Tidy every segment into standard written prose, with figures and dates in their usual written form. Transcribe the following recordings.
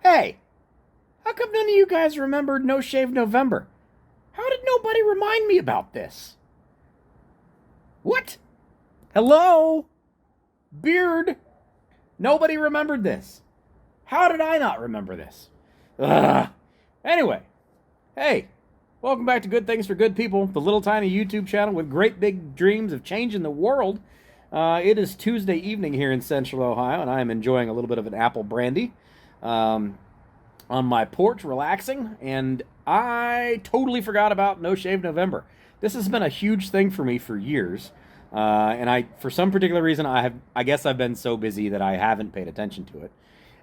Hey, how come none of you guys remembered No Shave November? How did nobody remind me about this? What? Hello? Beard? Nobody remembered this. How did I not remember this? Ugh. Anyway, hey, welcome back to Good Things for Good People, the little tiny YouTube channel with great big dreams of changing the world. It is Tuesday evening here in Central Ohio, and I am enjoying a little bit of an apple brandy on my porch, relaxing, and I totally forgot about No Shave November. This has been a huge thing for me for years, and for some particular reason, I guess I've been so busy that I haven't paid attention to it.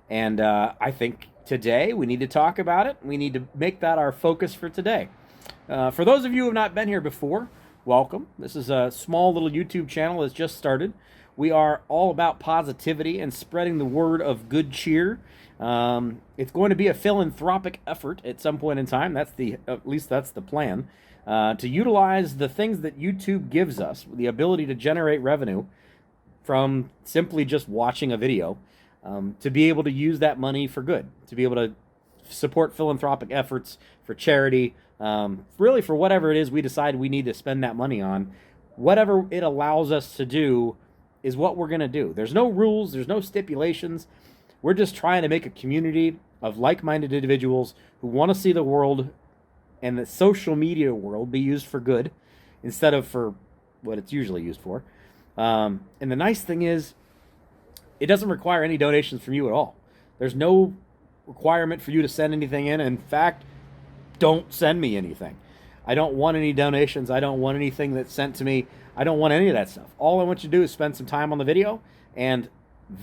And I think today we need to talk about it. We need to make that our focus for today. For those of you who have not been here before, welcome. This is a small little YouTube channel that's just started. We are all about positivity and spreading the word of good cheer. It's going to be a philanthropic effort at some point in time. At least that's the plan. To utilize the things that YouTube gives us, the ability to generate revenue from simply just watching a video, to be able to use that money for good, to be able to support philanthropic efforts for charity, really for whatever it is we decide we need to spend that money on. Whatever it allows us to do is what we're going to do. There's no rules, there's no stipulations. We're just trying to make a community of like-minded individuals who want to see the world and the social media world be used for good instead of for what it's usually used for. And the nice thing is, it doesn't require any donations from you at all. There's no requirement for you to send anything in. In fact, don't send me anything. I don't want any donations. I don't want anything that's sent to me. I don't want any of that stuff. All I want you to do is spend some time on the video, and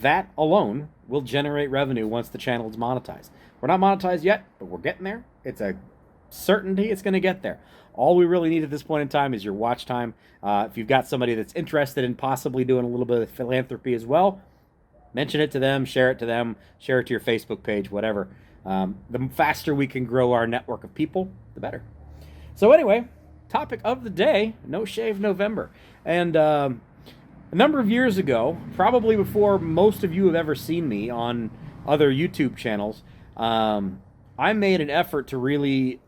that alone will generate revenue once the channel is monetized. We're not monetized yet, but we're getting there. It's a certainty it's going to get there. All we really need at this point in time is your watch time. If you've got somebody that's interested in possibly doing a little bit of philanthropy as well, mention it to them, share it to them, share it to your Facebook page, whatever. The faster we can grow our network of people, the better. So anyway, topic of the day, No Shave November. And a number of years ago, probably before most of you have ever seen me on other YouTube channels, I made an effort to really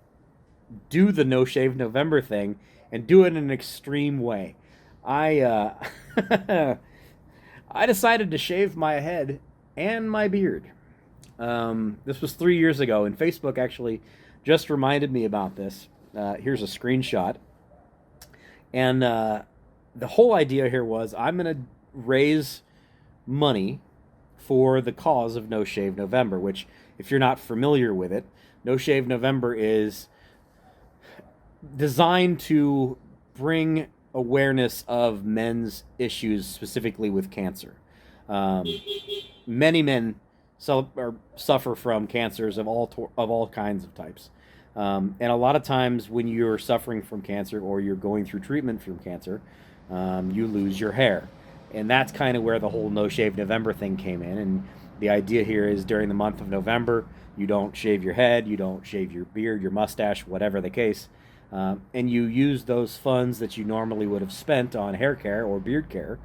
do the No Shave November thing and do it in an extreme way. I I decided to shave my head and my beard. This was 3 years ago, and Facebook actually just reminded me about this. Here's a screenshot. And the whole idea here was I'm going to raise money for the cause of No Shave November, which, if you're not familiar with it, No Shave November is designed to bring awareness of men's issues, specifically with cancer. Many men suffer from cancers of all kinds of types, and a lot of times when you're suffering from cancer or you're going through treatment from cancer, you lose your hair, and that's kind of where the whole No Shave November thing came in. And the idea here is during the month of November, you don't shave your head, you don't shave your beard, your mustache, whatever the case. And you use those funds that you normally would have spent on hair care or beard care,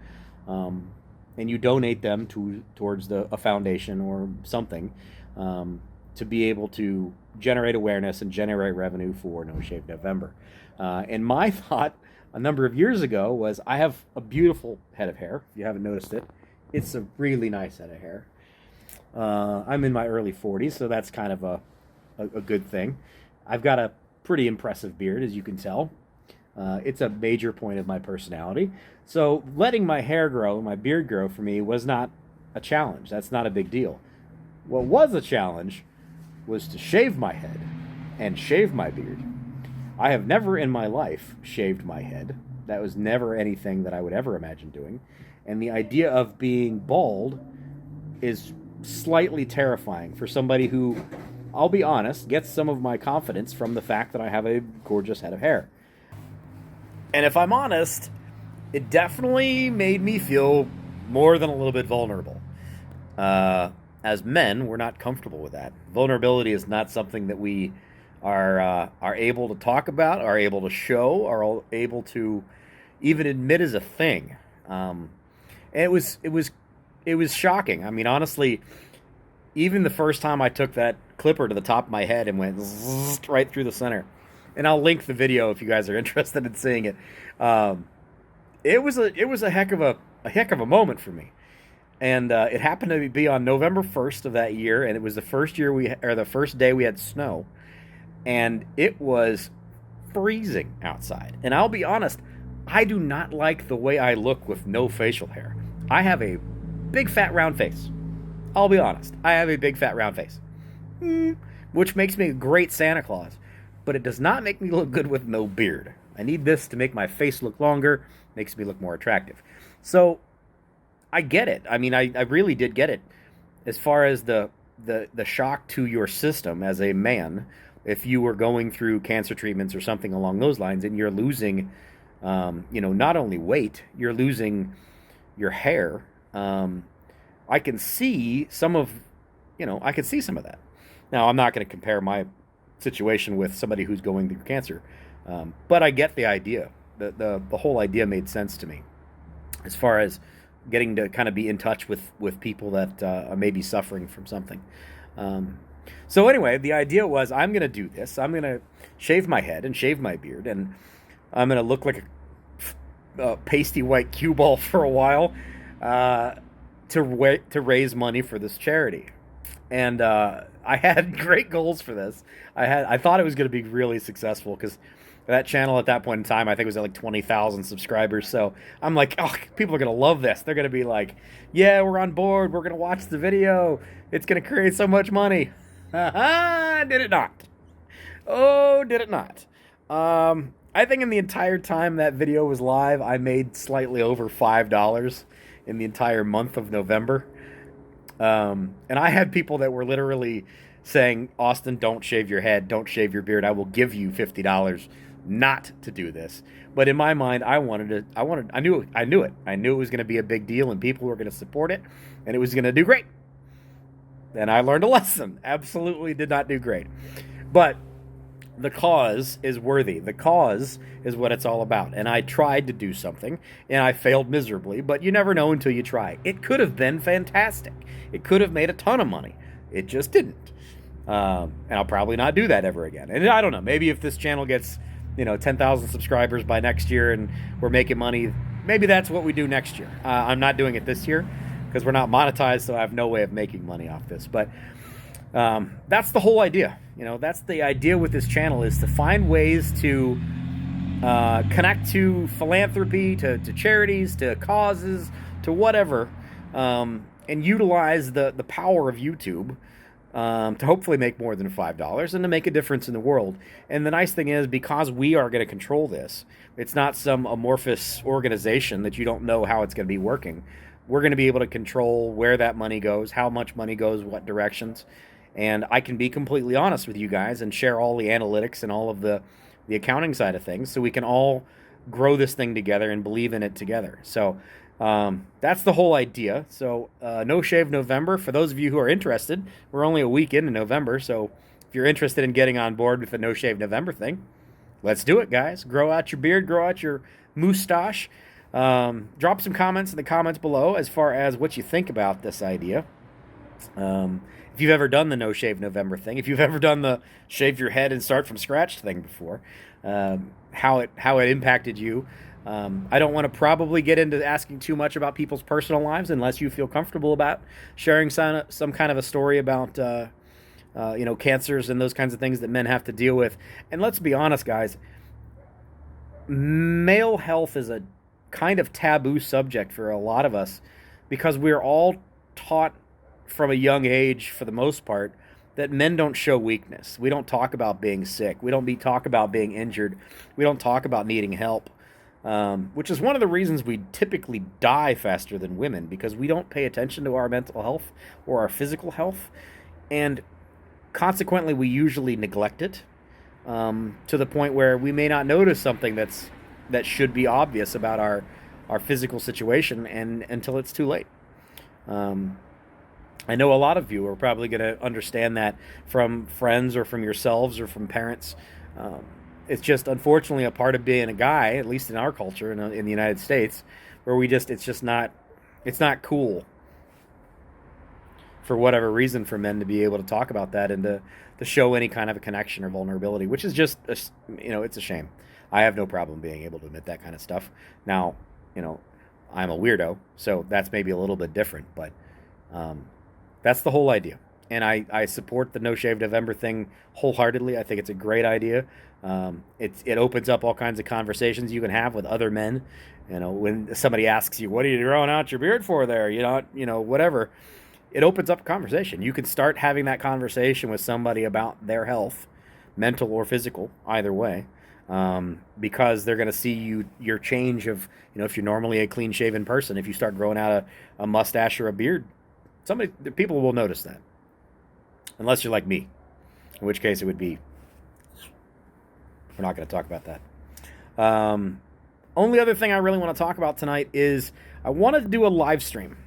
and you donate them towards a foundation or something, to be able to generate awareness and generate revenue for No Shave November. And my thought a number of years ago was, I have a beautiful head of hair. If you haven't noticed it, it's a really nice head of hair. I'm in my early 40s, so that's kind of a good thing. I've got a pretty impressive beard, as you can tell. It's a major point of my personality. So letting my hair grow, my beard grow for me was not a challenge. That's not a big deal. What was a challenge was to shave my head and shave my beard. I have never in my life shaved my head. That was never anything that I would ever imagine doing. And the idea of being bald is slightly terrifying for somebody who, I'll be honest, gets some of my confidence from the fact that I have a gorgeous head of hair. And if I'm honest, it definitely made me feel more than a little bit vulnerable. As men, we're not comfortable with that. Vulnerability is not something that we are able to talk about, are able to show, are able to even admit as a thing. And it was shocking. I mean, honestly, even the first time I took that clipper to the top of my head and went zzz, right through the center. And I'll link the video if you guys are interested in seeing it. Um, it was a heck of a moment for me. And it happened to be on November 1st of that year, and it was the first day we had snow, and it was freezing outside. And I'll be honest, I do not like the way I look with no facial hair. I have a big fat round face. I'll be honest, I have a big fat round face, which makes me a great Santa Claus, but it does not make me look good with no beard. I need this to make my face look longer, makes me look more attractive. So I get it. I mean, I really did get it. As far as the shock to your system as a man, if you were going through cancer treatments or something along those lines, and you're losing, not only weight, you're losing your hair. I can see some of, I can see some of that. Now, I'm not going to compare my situation with somebody who's going through cancer, but I get the idea. The whole idea made sense to me, as far as getting to kind of be in touch with people that are maybe suffering from something. So anyway, the idea was, I'm going to do this. I'm going to shave my head and shave my beard, and I'm going to look like a pasty white cue ball for a while to raise money for this charity. And I had great goals for this. I thought it was going to be really successful, because that channel at that point in time, I think it was at like 20,000 subscribers. So I'm like, oh, people are going to love this. They're going to be like, yeah, we're on board. We're going to watch the video. It's going to create so much money. Did it not? Oh, did it not? I think in the entire time that video was live, I made slightly over $5 in the entire month of November. And I had people that were literally saying, Austin, don't shave your head. Don't shave your beard. I will give you $50 not to do this. But in my mind, I knew it. I knew it was going to be a big deal, and people were going to support it, and it was going to do great. And I learned a lesson. Absolutely did not do great. But the cause is worthy. The cause is what it's all about. And I tried to do something, and I failed miserably, but you never know until you try. It could have been fantastic. It could have made a ton of money. It just didn't. And I'll probably not do that ever again. And I don't know. Maybe if this channel gets 10,000 subscribers by next year and we're making money, maybe that's what we do next year. I'm not doing it this year because we're not monetized, so I have no way of making money off this. But that's the whole idea. That's the idea with this channel, is to find ways to connect to philanthropy, to charities, to causes, to whatever, and utilize the power of YouTube to hopefully make more than $5 and to make a difference in the world. And the nice thing is, because we are going to control this, it's not some amorphous organization that you don't know how it's going to be working. We're going to be able to control where that money goes, how much money goes, what directions. And I can be completely honest with you guys and share all the analytics and all of the accounting side of things, so we can all grow this thing together and believe in it together. So that's the whole idea. So No Shave November, for those of you who are interested, we're only a week into November, so if you're interested in getting on board with the No Shave November thing, let's do it, guys. Grow out your beard, grow out your moustache. Drop some comments in the comments below as far as what you think about this idea. If you've ever done the No Shave November thing, if you've ever done the shave your head and start from scratch thing before, how it impacted you. I don't want to probably get into asking too much about people's personal lives unless you feel comfortable about sharing some kind of a story about cancers and those kinds of things that men have to deal with. And let's be honest, guys, male health is a kind of taboo subject for a lot of us, because we're all taught from a young age, for the most part, that men don't show weakness. We don't talk about being sick. We don't talk about being injured. We don't talk about needing help, which is one of the reasons we typically die faster than women, because we don't pay attention to our mental health or our physical health, and consequently we usually neglect it to the point where we may not notice something that should be obvious about our physical situation, and until it's too late. I know a lot of you are probably going to understand that from friends or from yourselves or from parents. It's just unfortunately a part of being a guy, at least in our culture in the United States, where it's not cool for whatever reason, for men to be able to talk about that and to show any kind of a connection or vulnerability, which is just, it's a shame. I have no problem being able to admit that kind of stuff. Now, I'm a weirdo, so that's maybe a little bit different, but that's the whole idea. And I support the No Shave November thing wholeheartedly. I think it's a great idea. It opens up all kinds of conversations you can have with other men. When somebody asks you, what are you growing out your beard for there? Whatever. It opens up a conversation. You can start having that conversation with somebody about their health, mental or physical, either way, because they're going to see your change of, if you're normally a clean-shaven person, if you start growing out a mustache or a beard, people will notice that. Unless you're like me, in which case it would be, we're not going to talk about that. Only other thing I really want to talk about tonight is I wanted to do a live stream.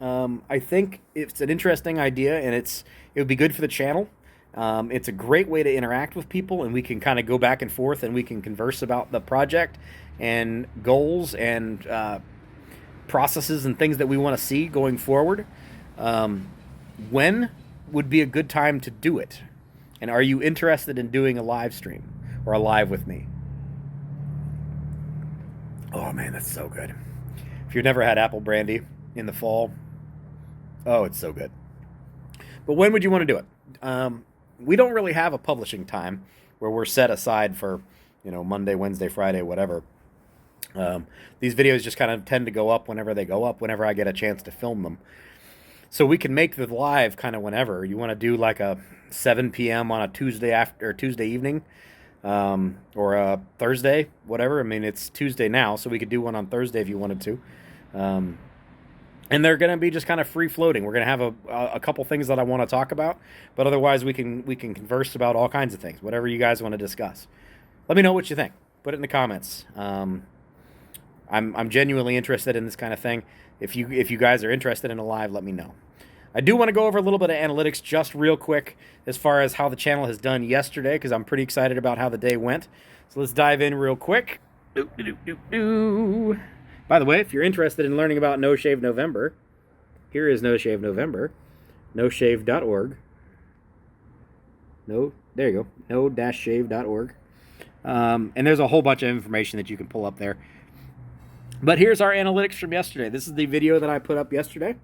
I think it's an interesting idea, and it would be good for the channel. It's a great way to interact with people, and we can kind of go back and forth, and we can converse about the project and goals and processes and things that we want to see going forward. When would be a good time to do it? And are you interested in doing a live stream or a live with me? Oh man, that's so good. If you've never had apple brandy in the fall, oh, it's so good. But when would you want to do it? We don't really have a publishing time where we're set aside for, Monday, Wednesday, Friday, whatever. These videos just kind of tend to go up whenever they go up, whenever I get a chance to film them. So we can make the live kind of whenever. You want to do like a 7 p.m. on a Tuesday evening, or a Thursday, whatever. I mean, it's Tuesday now, so we could do one on Thursday if you wanted to. And they're going to be just kind of free floating. We're going to have a couple things that I want to talk about, but otherwise we can converse about all kinds of things, whatever you guys want to discuss. Let me know what you think. Put it in the comments. I'm genuinely interested in this kind of thing. If you guys are interested in a live, let me know. I do want to go over a little bit of analytics just real quick as far as how the channel has done yesterday, because I'm pretty excited about how the day went. So let's dive in real quick. By the way, if you're interested in learning about No Shave November, here is No Shave November, noshave.org. There you go, no-shave.org. And there's a whole bunch of information that you can pull up there. But here's our analytics from yesterday. This is the video that I put up yesterday.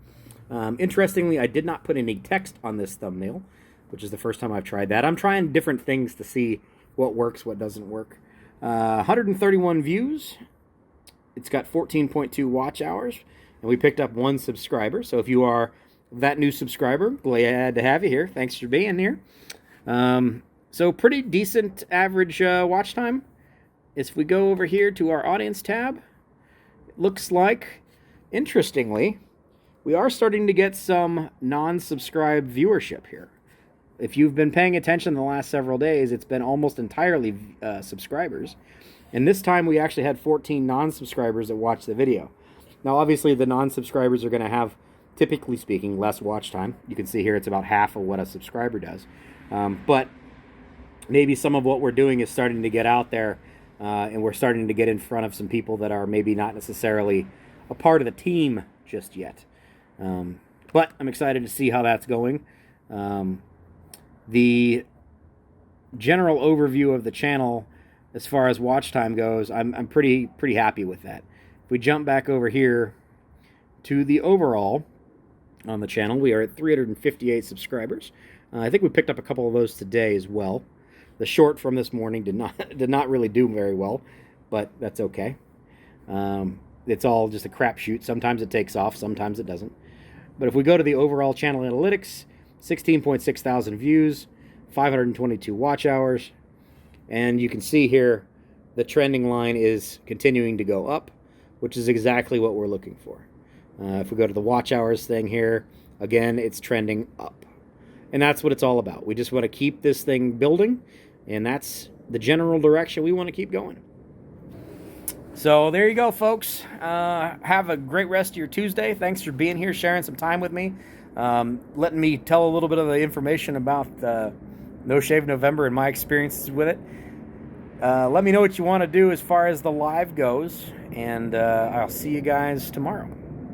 Interestingly, I did not put any text on this thumbnail, which is the first time I've tried that. I'm trying different things to see what works, what doesn't work. 131 views. It's got 14.2 watch hours, and we picked up 1 subscriber. So if you are that new subscriber, glad to have you here. Thanks for being here. So pretty decent average watch time. If we go over here to our audience tab, it looks like, interestingly, we are starting to get some non-subscribed viewership here. If you've been paying attention the last several days, it's been almost entirely subscribers. And this time we actually had 14 non-subscribers that watched the video. Now, obviously, the non-subscribers are going to have, typically speaking, less watch time. You can see here it's about half of what a subscriber does. But maybe some of what we're doing is starting to get out there, and we're starting to get in front of some people that are maybe not necessarily a part of the team just yet. But I'm excited to see how that's going. The general overview of the channel, as far as watch time goes, I'm pretty happy with that. If we jump back over here to the overall on the channel, we are at 358 subscribers. I think we picked up a couple of those today as well. The short from this morning did not really do very well, but that's okay. It's all just a crapshoot. Sometimes it takes off, sometimes it doesn't. But if we go to the overall channel analytics, 16.6 thousand views, 522 watch hours, and you can see here the trending line is continuing to go up, which is exactly what we're looking for. If we go to the watch hours thing here, again, it's trending up. And that's what it's all about. We just want to keep this thing building, and that's the general direction we want to keep going. So there you go, folks. Have a great rest of your Tuesday. Thanks for being here, sharing some time with me, letting me tell a little bit of the information about No Shave November and my experiences with it. Let me know what you want to do as far as the live goes, and I'll see you guys tomorrow.